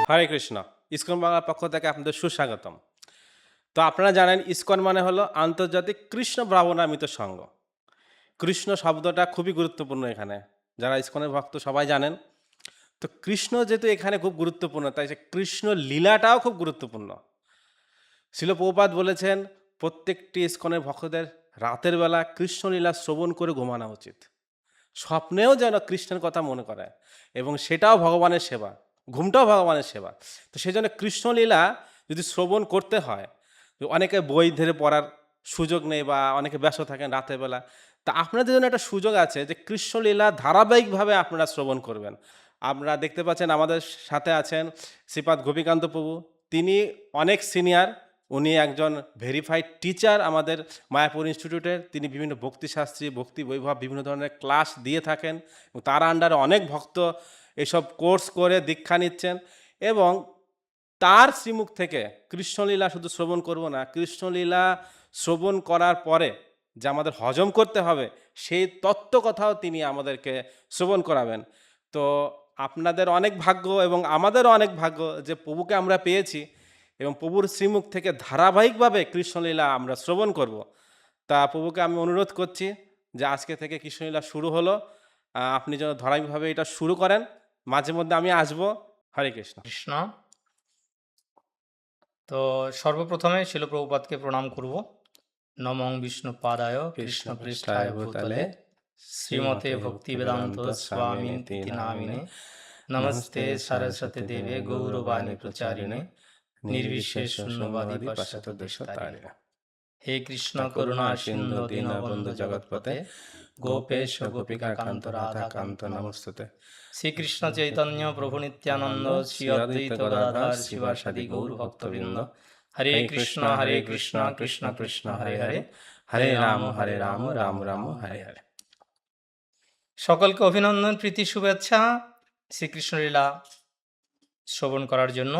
হরে Krishna. ISKCON বাংলার পক্ষ থেকে আপনাদের সুস্বাগতম। তো আপনারা জানেন ইসকন মানে হলো আন্তর্জাতিক কৃষ্ণ ভাবনামৃত সংঘ। কৃষ্ণ শব্দটা খুবই গুরুত্বপূর্ণ এখানে। যারা ইসকনের ভক্ত সবাই জানেন। তো কৃষ্ণ যেহেতু এখানে খুব গুরুত্বপূর্ণ তাই সে কৃষ্ণ লীলাটাও খুব গুরুত্বপূর্ণ। শিল প্রভুপাদ বলেছেন প্রত্যেকটি ইসকনের ভক্তদের রাতের বেলা কৃষ্ণলীলা শ্রবণ করে ঘুমানো উচিত। স্বপ্নেও যেন কৃষ্ণের কথা মনে করে এবং সেটাও ভগবানের সেবা, ঘুমটাও ভগবানের সেবা। তো সেই জন্য কৃষ্ণলীলা যদি শ্রবণ করতে হয়, অনেকে বই ধরে পড়ার সুযোগ নেই বা অনেকে ব্যস্ত থাকেন রাতের বেলা, তা আপনাদের জন্য একটা সুযোগ আছে যে কৃষ্ণলীলা ধারাবাহিকভাবে আপনারা শ্রবণ করবেন। আপনারা দেখতে পাচ্ছেন আমাদের সাথে আছেন শ্রীপাদ গোপীকান্ত প্রভু। তিনি অনেক সিনিয়র, উনি একজন ভেরিফাইড টিচার আমাদের মায়াপুর ইনস্টিটিউটের। তিনি বিভিন্ন ভক্তিশাস্ত্রী, ভক্তি বৈভব বিভিন্ন ধরনের ক্লাস দিয়ে থাকেন এবং তার আন্ডারে অনেক ভক্ত এসব কোর্স করে দীক্ষা নিচ্ছেন। এবং তার শ্রীমুখ থেকে কৃষ্ণলীলা শুধু শ্রবণ করব না, কৃষ্ণলীলা শ্রবণ করার পরে যে আমাদের হজম করতে হবে সেই তত্ত্ব কথাও তিনি আমাদেরকে শ্রবণ করাবেন। তো আপনাদের অনেক ভাগ্য এবং আমাদেরও অনেক ভাগ্য যে প্রভুকে আমরা পেয়েছি এবং প্রভুর শ্রীমুখ থেকে ধারাবাহিকভাবে কৃষ্ণলীলা আমরা শ্রবণ করব। তা প্রভুকে আমি অনুরোধ করছি যে আজকে থেকে কৃষ্ণলীলা শুরু হলো, আপনি যেন ধারাবাহিকভাবে এটা শুরু করেন। মাঝে মধ্যে আমি আসবো। হরে কৃষ্ণ। কৃষ্ণ। তো সর্বপ্রথমে শিল প্রভুপাদকে প্রণাম করব। নমঃ বিষ্ণুপাদায় কৃষ্ণ পৃষ্ঠায় ভূতলে শ্রীমতে ভক্তি বেদান্ত স্বামিনিতি নামিনে নমস্তে সরস্বতী দেবে গৌরবাণী প্রচারিণে নির্বিশেষ শূন্যবাদী পাশ্চাত্য দেশতারিণে। হে কৃষ্ণ করুণা সিন্ধু দীনবন্ধু জগৎপতে গোপেশ গোপিকা কান্ত রাধা কান্ত নমস্তুতে। শ্রীকৃষ্ণ চৈতন্য প্রভু নিত্যানন্দ শ্রী অদ্বৈত গদাধর শিবাসাদি গৌর ভক্তবৃন্দ। হরে কৃষ্ণ কৃষ্ণ কৃষ্ণ হরে হরে, হরে রাম রাম রাম হরে হরে। সকলকে অভিনন্দন, প্রীতি, শুভেচ্ছা শ্রীকৃষ্ণ লীলা শ্রবণ করার জন্য।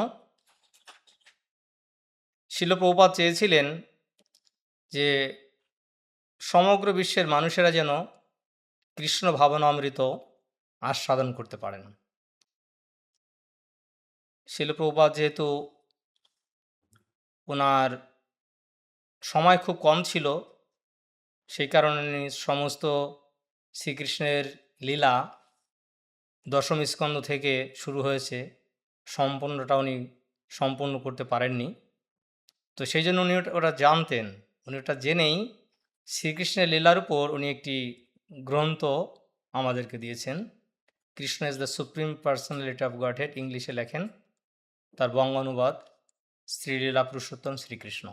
শিল প্রভুপাদ চেয়েছিলেন যে সমগ্র বিশ্বের মানুষেরা যেন কৃষ্ণ ভাবনামৃত আস্বাদন করতে পারেন। শিল প্রভুপাদ যেহেতু ওনার সময় খুব কম ছিল, সেই কারণে সমস্ত শ্রীকৃষ্ণের লীলা দশম স্কন্ধ থেকে শুরু হয়েছে, সম্পূর্ণটা উনি সম্পূর্ণ করতে পারেননি। তো সেই জন্য উনি ওটা জানতেন, উনি ওটা জেনেই শ্রীকৃষ্ণের লীলার উপর উনি একটি গ্রন্থ আমাদেরকে দিয়েছেন। Krishna is the supreme personality of Godhead, ইংলিশে লেখেন, তার বঙ্গানুবাদ শ্রীলীলা পুরুষোত্তম শ্রীকৃষ্ণ।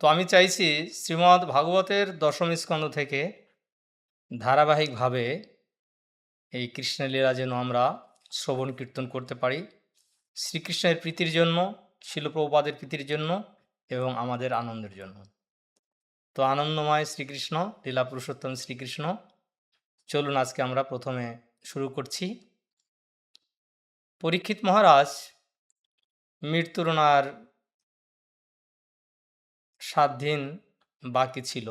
তো আমি চাইছি শ্রীমদ্ ভাগবতের দশম স্কন্ধ থেকে ধারাবাহিকভাবে এই কৃষ্ণের লীলা যেন আমরা শ্রবণ কীর্তন করতে পারি, শ্রীকৃষ্ণের প্রীতির জন্য, শিল প্রভুপাদের প্রীতির জন্য এবং আমাদের আনন্দের জন্য। তো আনন্দময় শ্রীকৃষ্ণ, লীলা পুরুষোত্তম শ্রীকৃষ্ণ। চলুন আজকে আমরা প্রথমে শুরু করছি। পরীক্ষিত মহারাজ মৃত্যুর ওনার 7 দিন বাকি ছিল।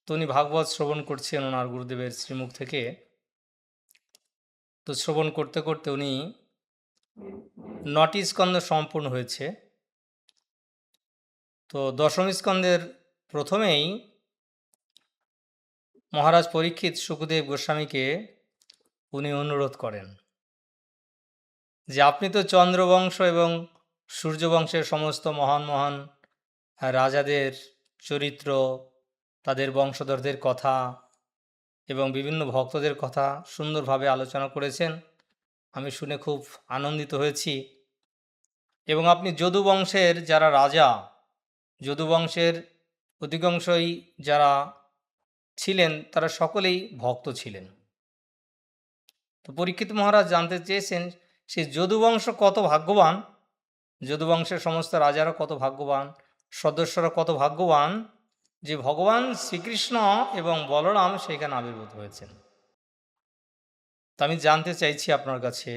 তো উনি ভাগবত শ্রবণ করছেন ওনার গুরুদেবের শ্রীমুখ থেকে। তো শ্রবণ করতে করতে উনি 9টি স্কন্ধ সম্পূর্ণ হয়েছে। তো দশম স্কন্ধের প্রথমেই মহারাজ পরীক্ষিত শুকদেব গোস্বামীকে উনি অনুরোধ করেন যে আপনি তো চন্দ্রবংশ এবং সূর্যবংশের সমস্ত মহান মহান রাজাদের চরিত্র, তাদের বংশধরদের কথা এবং বিভিন্ন ভক্তদের কথা সুন্দরভাবে আলোচনা করেছেন। আমি শুনে খুব আনন্দিত হয়েছি। এবং আপনি যদুবংশের যারা রাজা, যদুবংশের অধিকাংশই যারা ছিলেন তারা সকলেই ভক্ত ছিলেন। তো পরীক্ষিত মহারাজ জানতে চেয়েছেন সেই যদুবংশ কত ভাগ্যবান, যদুবংশের সমস্ত রাজারা কত ভাগ্যবান, সদস্যরা কত ভাগ্যবান যে ভগবান শ্রীকৃষ্ণ এবং বলরাম সেখানে আবির্ভূত হয়েছেন। তা আমি জানতে চাইছি আপনার কাছে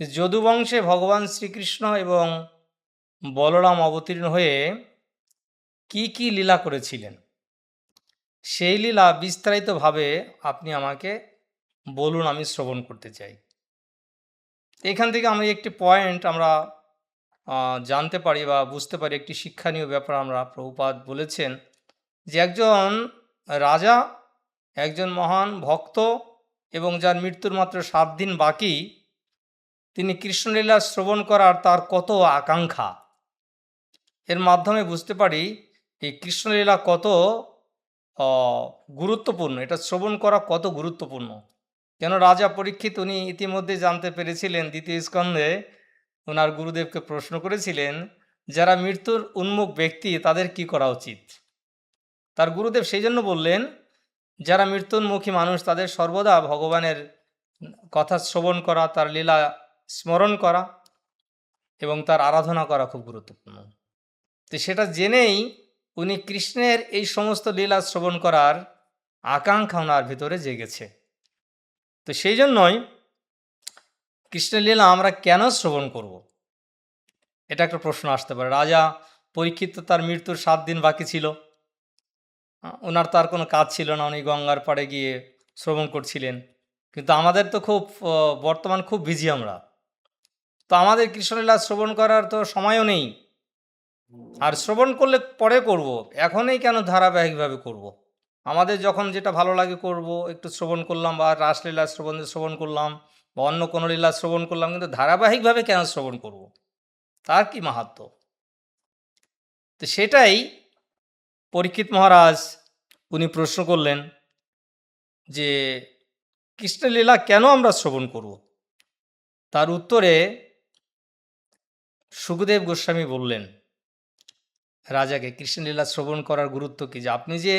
যে যদুবংশে ভগবান শ্রীকৃষ্ণ এবং বলরাম অবতীর্ণ হয়ে কি কি লীলা করেছিলেন, সেই লীলা বিস্তারিতভাবে আপনি আমাকে বলুন, আমি শ্রবণ করতে চাই। এখান থেকে আমরা একটি পয়েন্ট আমরা জানতে পারি বা বুঝতে পারি, একটি শিক্ষণীয় ব্যাপার আমরা প্রভুপাদ বলেছেন যে একজন রাজা, একজন মহান ভক্ত এবং যার মৃত্যুর মাত্র 7 দিন বাকি, তিনি কৃষ্ণলীলা শ্রবণ করার তার কত আকাঙ্ক্ষা। এর মাধ্যমে বুঝতে পারি এই কৃষ্ণলীলা কত গুরুত্বপূর্ণ, এটা শ্রবণ করা কত গুরুত্বপূর্ণ। কেন রাজা পরীক্ষিত উনি ইতিমধ্যে জানতে পেরেছিলেন, দ্বিতীয় স্কন্ধে ওনার গুরুদেবকে প্রশ্ন করেছিলেন যারা মৃত্যুর উন্মুখ ব্যক্তি তাদের কি করা উচিত। তার গুরুদেব সেই জন্য বললেন যারা মৃত্যুন্মুখী মানুষ তাদের সর্বদা ভগবানের কথা শ্রবণ করা, তার লীলা স্মরণ করা এবং তার আরাধনা করা খুব গুরুত্বপূর্ণ। তো সেটা জেনেই উনি কৃষ্ণের এই সমস্ত লীলা শ্রবণ করার আকাঙ্ক্ষা ওনার ভিতরে জেগেছে। তো সেই জন্যই কৃষ্ণের লীলা আমরা কেন শ্রবণ করব, এটা একটা প্রশ্ন আসতে পারে। রাজা পরীক্ষিত তার মৃত্যুর 7 দিন বাকি ছিল, ওনার তার কোনো কাজ ছিল না, উনি গঙ্গার পাড়ে গিয়ে শ্রবণ করছিলেন। কিন্তু আমাদের তো খুব বর্তমান খুব বিজি আমরা, তো আমাদের কৃষ্ণলীলা শ্রবণ করার তো সময়ও নেই। আর শ্রবণ করলে পরে করব, এখনই কেন ধারাবাহিকভাবে করব? আমাদের যখন যেটা ভালো লাগে করব, একটু শ্রবণ করলাম বা রাসলীলা শ্রবণ করলাম বা অন্য কোনো লীলা শ্রবণ করলাম, কিন্তু ধারাবাহিকভাবে কেন শ্রবণ করব? তার কি মাহাত্ম্য? তো সেটাই পরীক্ষিত মহারাজ উনি প্রশ্ন করলেন যে কৃষ্ণলীলা কেন আমরা শ্রবণ করব? তার উত্তরে সুখদেব গোস্বামী বললেন রাজাকে কৃষ্ণলীলা শ্রবণ করার গুরুত্ব কী, যে আপনি যে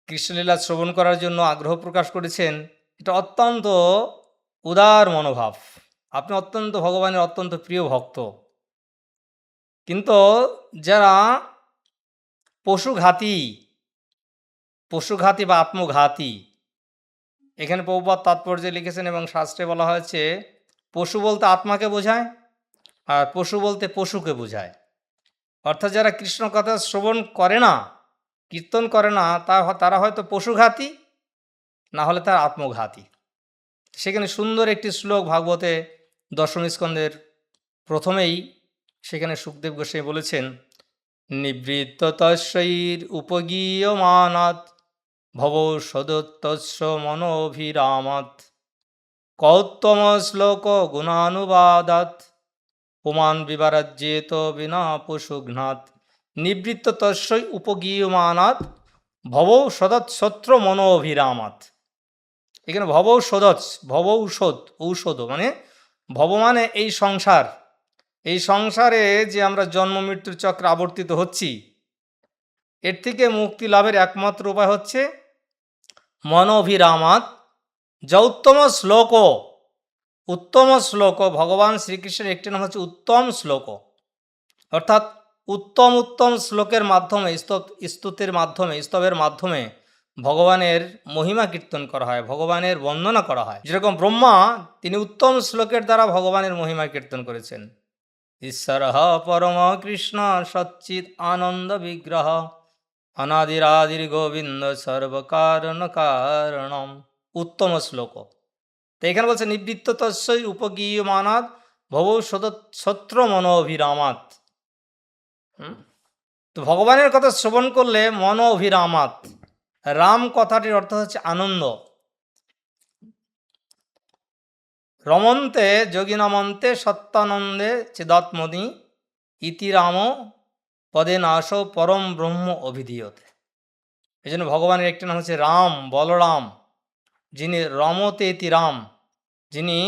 কৃষ্ণলীলা শ্রবণ করার জন্য আগ্রহ প্রকাশ করেছেন এটা অত্যন্ত উদার মনোভাব, আপনি অত্যন্ত ভগবানের অত্যন্ত প্রিয় ভক্ত। কিন্তু যারা পশুঘাতী বা আত্মঘাতী, এখানে প্রভুপাদ তাৎপর্যে লিখেছেন এবং শাস্ত্রে বলা হয়েছে পশু বলতে আত্মাকে বোঝায় আর পশু বলতে পশুকে বোঝায়। অর্থাৎ যারা কৃষ্ণ কথা শ্রবণ করে না, কীর্তন করে না, তারা হয়তো পশুঘাতী, না হলে তার আত্মঘাতী। সেখানে সুন্দর একটি শ্লোক ভাগবতে 10ম স্কন্ধের প্রথমেই সেখানে সুখদেব গোস্বামী বলেছেন নিবৃত্ত তস্যৈর উপগীয়মানাৎ ভবৌ সদত্তস্য মনোভিরামাৎ কৌত্তম শ্লোক গুণানুবাদাৎ পুমান বিবারাজ্যেত বিনা পশুঘ্নাৎ নিবৃত্ত তস্যৈ উপগীয়মানাৎ ভবৌ সদৎসত্র মনোভিরামাৎ। এখানে ঔষধ মানে ভব মানে এই সংসার, এই সংসারে যে আমরা জন্ম মৃত্যুর চক্রে আবর্তিত হচ্ছি, এর থেকে মুক্তি লাভের একমাত্র উপায় হচ্ছে মনোভিরামাৎ যা উত্তম শ্লোক। ভগবান শ্রীকৃষ্ণের একটি নাম হচ্ছে উত্তম শ্লোক, অর্থাৎ উত্তম শ্লোকের মাধ্যমে স্তবের মাধ্যমে ভগবানের মহিমা কীর্তন করা হয়, ভগবানের বন্দনা করা হয়। যেরকম ব্রহ্মা তিনি উত্তম শ্লোকের দ্বারা ভগবানের মহিমা কীর্তন করেছেন। ঈশ্বর পরম কৃষ্ণ সচ্চিৎ আনন্দ বিগ্রহ অনাদিরাদির গোবিন্দ সর্বকারণ কারণম, উত্তম শ্লোক। তো এখানে বলছে নিবৃত্ত তস্যৈ উপগীয়মানাৎ ভবৌ সত্র মনোভিরামাৎ। তো ভগবানের কথা শ্রবণ করলে মনোভিরামাৎ, রাম কথাটির অর্থ হচ্ছে আনন্দ। রমন্তে যোগিনমন্তে সত্যানন্দে চিদাত্মনি ইতি রাম পদে নাশ পরম ব্রহ্ম অভিধীয়তে। এই জন্য ভগবানের একটি নাম হচ্ছে রাম, বলরাম, যিনি রমতে ইতি রাম, যিনি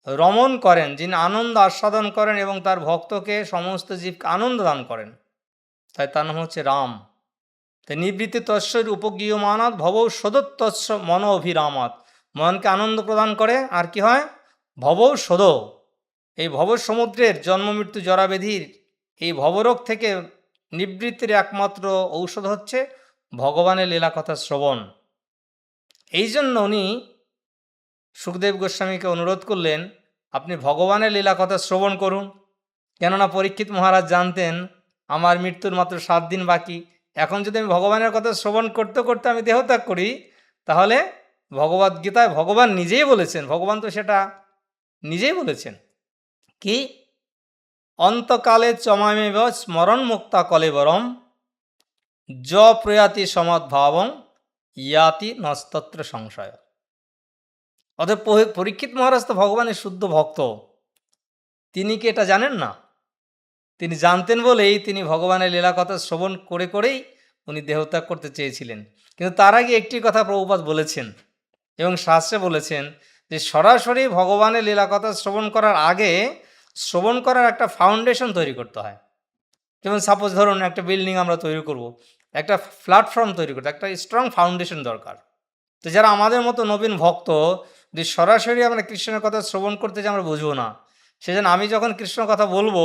রমণ করেন, যিনি আনন্দ আস্বাদন করেন এবং তার ভক্তকে সমস্ত জীবকে আনন্দ দান করেন, তাই তার নাম হচ্ছে রাম। তাই নিবৃত্তি তস্যের উপগীয়মানাৎ ভবৌ সদত্তস্য মন অভিরামাৎ, মনকে আনন্দ প্রদান করে। আর কি হয়? ভবৌ সদ, এই ভব সমুদ্রের জন্ম মৃত্যু জরাবেধির এই ভবরোগ থেকে নিবৃত্তির একমাত্র ঔষধ হচ্ছে ভগবানের লীলা কথা শ্রবণ। এই জন্য উনি সুখদেব গোস্বামীকে অনুরোধ করলেন আপনি ভগবানের লীলা কথা শ্রবণ করুন। কেননা পরীক্ষিত মহারাজ জানতেন আমার মৃত্যুর মাত্র 7 দিন বাকি, এখন যদি আমি ভগবানের কথা শ্রবণ করতে করতে আমি দেহত্যাগ করি, তাহলে ভগবদ্গীতায় ভগবান নিজেই বলেছেন, ভগবান তো সেটা নিজেই বলেছেন কি, অন্তকালে চমামেব স্মরণ মুক্তা কলেবরম য প্রয়াতি সমদ্ভাবং ইয়াতি নস্তত্র সংশয়। অতএব পরীক্ষিত মহারাজ তো ভগবানের শুদ্ধ ভক্ত, তিনি কি এটা জানেন না? তিনি জানতেন বলেই তিনি ভগবানের লীলা কথা শ্রবণ করে করেই উনি দেহত্যাগ করতে চেয়েছিলেন। কিন্তু তার আগে একটি কথা প্রভুপাদ বলেছেন এবং শাস্ত্রে বলেছেন যে সরাসরি ভগবানের লীলা কথা শ্রবণ করার আগে শ্রবণ করার একটা ফাউন্ডেশন তৈরি করতে হয়। যেমন সাপোজ ধরুন একটা বিল্ডিং আমরা তৈরি করব, একটা প্ল্যাটফর্ম তৈরি করতে একটা স্ট্রং ফাউন্ডেশন দরকার। তো যারা আমাদের মতো নবীন ভক্ত, যদি সরাসরি আমরা কৃষ্ণের কথা শ্রবণ করতে যে আমরা বুঝবো না, সেজন্য আমি যখন কৃষ্ণের কথা বলবো,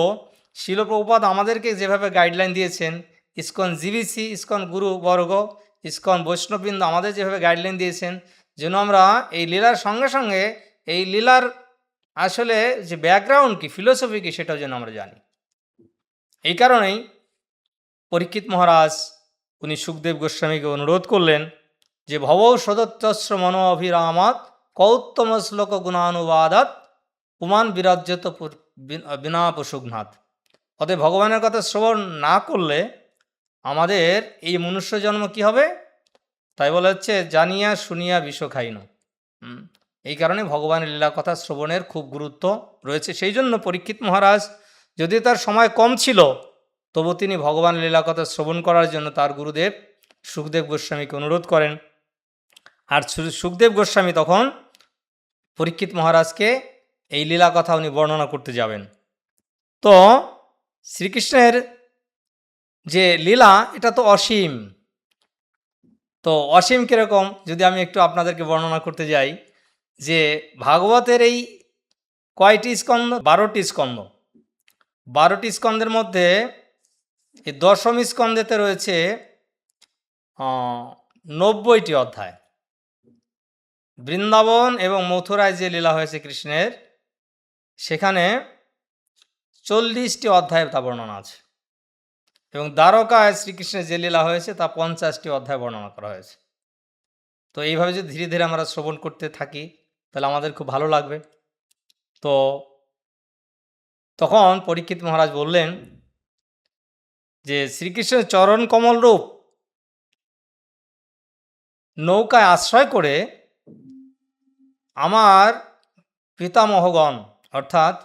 শিল প্রভুপাদ আমাদেরকে যেভাবে গাইডলাইন দিয়েছেন, ইসকন জিবিসি, ইসকন গুরু বর্গ, ইসকন বৈষ্ণববৃন্দ আমাদের যেভাবে গাইডলাইন দিয়েছেন, যেন আমরা এই লীলার সঙ্গে সঙ্গে এই লীলার আসলে যে ব্যাকগ্রাউন্ড কি, ফিলোসফি কি, সেটাও যেন আমরা জানি। এই কারণেই পরীক্ষিত মহারাজ উনি সুখদেব গোস্বামীকে অনুরোধ করলেন যে ভব সদত্যস্র মনো অভিরামাত কৌত্তম শ্লোক গুণানুবাদাত পুমান বিরাজ্যত বিনা পশুঘ্নাথ। অতএব ভগবানের কথা শ্রবণ না করলে আমাদের এই মনুষ্য জন্ম কি হবে? তাই বলা হচ্ছে জানিয়া শুনিয়া বিষ খাইন। এই কারণে ভগবানের লীলা কথা শ্রবণের খুব গুরুত্ব রয়েছে। সেই জন্য পরীক্ষিত মহারাজ যদি তার সময় কম ছিল, তবু তিনি ভগবানের লীলা কথা শ্রবণ করার জন্য তার গুরুদেব সুখদেব গোস্বামীকে অনুরোধ করেন। আর সুখদেব গোস্বামী তখন পরীক্ষিত মহারাজকে এই লীলা কথা উনি বর্ণনা করতে যাবেন। তো শ্রীকৃষ্ণের যে লীলা, এটা তো অসীম। তো অসীম কীরকম, যদি আমি একটু আপনাদেরকে বর্ণনা করতে যাই, যে ভাগবতের এই কয়টি স্কন্দ? 12টি স্কন্দ। 12টি স্কন্দের মধ্যে এই দশম স্কন্দেতে রয়েছে 90টি অধ্যায়। বৃন্দাবন এবং মথুরায় যে লীলা হয়েছে কৃষ্ণের, সেখানে 40টি অধ্যায় তা বর্ণনা আছে। এবং দ্বারকায় শ্রীকৃষ্ণের যে লীলা হয়েছে তা 50টি অধ্যায় বর্ণনা করা হয়েছে। তো এইভাবে যদি ধীরে ধীরে আমরা শ্রবণ করতে থাকি, তাহলে আমাদের খুব ভালো লাগবে। তো তখন পরীক্ষিত মহারাজ বললেন যে শ্রীকৃষ্ণের চরণ কমল রূপ নৌকায় আশ্রয় করে আমার পিতামহগণ, অর্থাৎ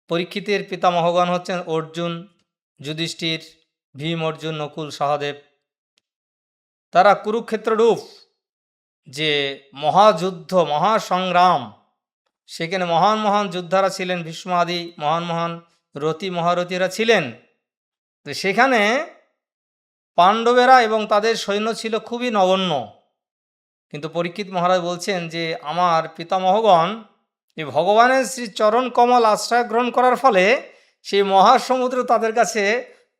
পরীক্ষিতের পিতামহগণ হচ্ছেন অর্জুন, যুধিষ্ঠির, ভীম, অর্জুন, নকুল, সহদেব, তারা কুরুক্ষেত্র রূপ যে মহাযুদ্ধ, মহাসংগ্রাম, সেখানে মহান মহান যোদ্ধারা ছিলেন, ভীষ্ম আদি মহান মহান রথী মহারথীরা ছিলেন। তো সেখানে পাণ্ডবেরা এবং তাদের সৈন্য ছিল খুবই নগণ্য। কিন্তু পরীক্ষিত মহারাজ বলছেন যে আমার পিতামহগণ এই ভগবানের শ্রী চরণ কমল আশ্রয় গ্রহণ করার ফলে সেই মহাসমুদ্র তাদের কাছে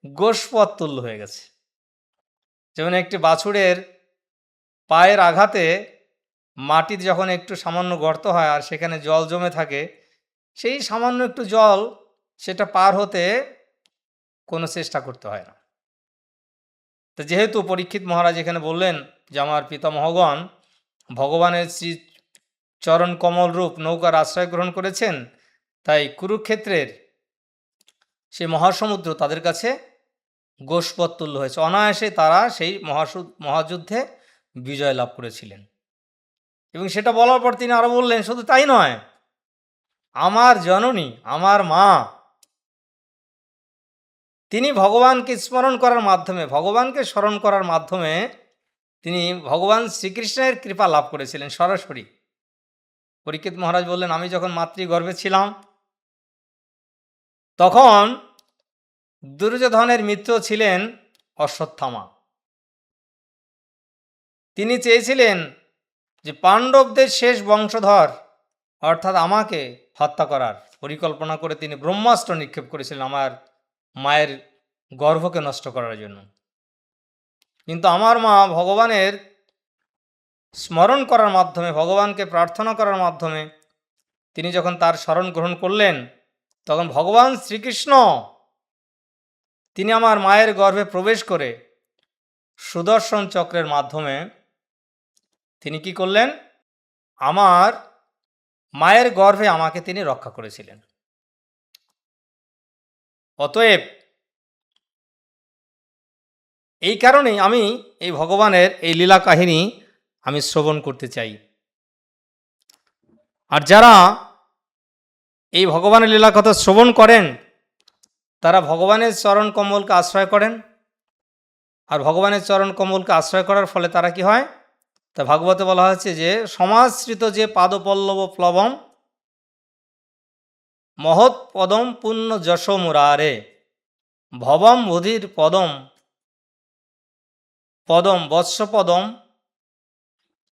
গোষ্পদ তুল্য হয়ে গেছে। যেমন একটি বাছুরের পায়ের আঘাতে মাটিতে যখন একটু সামান্য গর্ত হয় আর সেখানে জল জমে থাকে, সেই সামান্য একটু জল সেটা পার হতে কোনো চেষ্টা করতে হয় না। তো যেহেতু পরীক্ষিত মহারাজ এখানে বললেন যে আমার পিতামহগণ ভগবানের শ্রী চরণ কমল রূপ নৌকার আশ্রয় গ্রহণ করেছেন, তাই কুরুক্ষেত্রের সেই মহাসমুদ্র তাদের কাছে গোষ্পদ তুল্য হয়েছে। অনায়াসে তারা সেই মহাযুদ্ধে বিজয় লাভ করেছিলেন। এবং সেটা বলার পর তিনি আরো বললেন, শুধু তাই নয়, আমার জননী, আমার মা, তিনি ভগবানকে স্মরণ করার মাধ্যমে, ভগবানকে স্মরণ করার মাধ্যমে তিনি ভগবান শ্রীকৃষ্ণের কৃপা লাভ করেছিলেন সরাসরি। পরীক্ষিত মহারাজ বললেন, আমি যখন মাতৃগর্ভে ছিলাম তখন দুর্যোধনের মিত্র ছিলেন অশ্বত্থামা। তিনি চেয়েছিলেন যে পাণ্ডবদের শেষ বংশধর অর্থাৎ আমাকে হত্যা করার পরিকল্পনা করে তিনি ব্রহ্মাস্ত্র নিক্ষেপ করেছিলেন আমার মায়ের গর্ভকে নষ্ট করার জন্য। কিন্তু আমার মা ভগবানের স্মরণ করার মাধ্যমে, ভগবানকে প্রার্থনা করার মাধ্যমে তিনি যখন তার শরণ গ্রহণ করলেন, তখন ভগবান শ্রীকৃষ্ণ তিনি আমার মায়ের গর্ভে প্রবেশ করে সুদর্শন চক্রের মাধ্যমে তিনি কি করলেন, আমার মায়ের গর্ভে আমাকে তিনি রক্ষা করেছিলেন। অতএব এই কারণেই আমি এই ভগবানের এই লীলা কাহিনী আমি শ্রবণ করতে চাই। আর যারা এই ভগবানের লীলা কথা শ্রবণ করেন তারা ভগবানের চরণ কমলকে আশ্রয় করেন। আর ভগবানের চরণ কমলকে আশ্রয় করার ফলে তারা কি হয়, তা ভাগবতে বলা হয়েছে যে সমাশ্রিত যে পাদপল্লব প্লবম মহৎ পদম পুণ্য যশ মুরারে ভবম বুধির পদম পদম বৎস পদম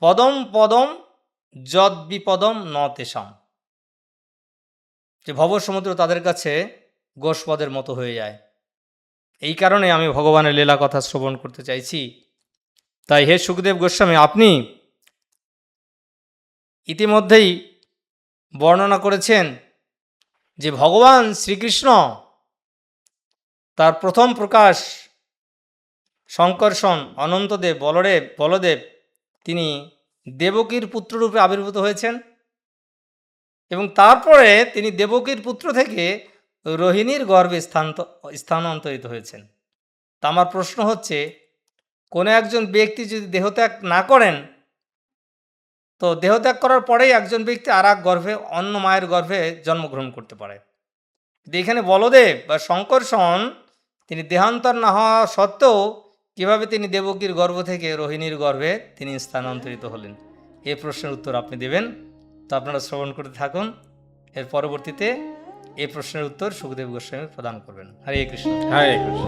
পদম পদম যদ বিপদম ন তেষাম, যে ভব সমুদ্র তাদের কাছে গোষ্পদের মতো হয়ে যায়। এই কারণে আমি ভগবানের লীলা কথা শ্রবণ করতে চাইছি। তাই হে সুখদেব গোস্বামী, আপনি ইতিমধ্যেই বর্ণনা করেছেন যে ভগবান শ্রীকৃষ্ণ তার প্রথম প্রকাশ শঙ্কর্ষণ অনন্তদেব বলদেব তিনি দেবকীর পুত্ররূপে আবির্ভূত হয়েছেন এবং তারপরে তিনি দেবকীর পুত্র থেকে রোহিণীর গর্ভে স্থানান্তরিত হয়েছেন। তা আমার প্রশ্ন হচ্ছে, কোনো একজন ব্যক্তি যদি দেহত্যাগ না করেন, তো দেহত্যাগ করার পরেই একজন ব্যক্তি আর এক গর্ভে অন্য মায়ের গর্ভে জন্মগ্রহণ করতে পারে। এখানে বলদেব বা শঙ্কর্ষণ তিনি দেহান্তর না হওয়া সত্ত্বেও কিভাবে তিনি দেবকীর গর্ভ থেকে রোহিণীর গর্ভে তিনি স্থানান্তরিত হলেন, এই প্রশ্নের উত্তর আপনি দেবেন। তো আপনারা শ্রবণ করতে থাকুন। এর পরবর্তীতে এই প্রশ্নের উত্তর সুখদেব গোস্বামী প্রদান করবেন। হরে কৃষ্ণ। হরে কৃষ্ণ।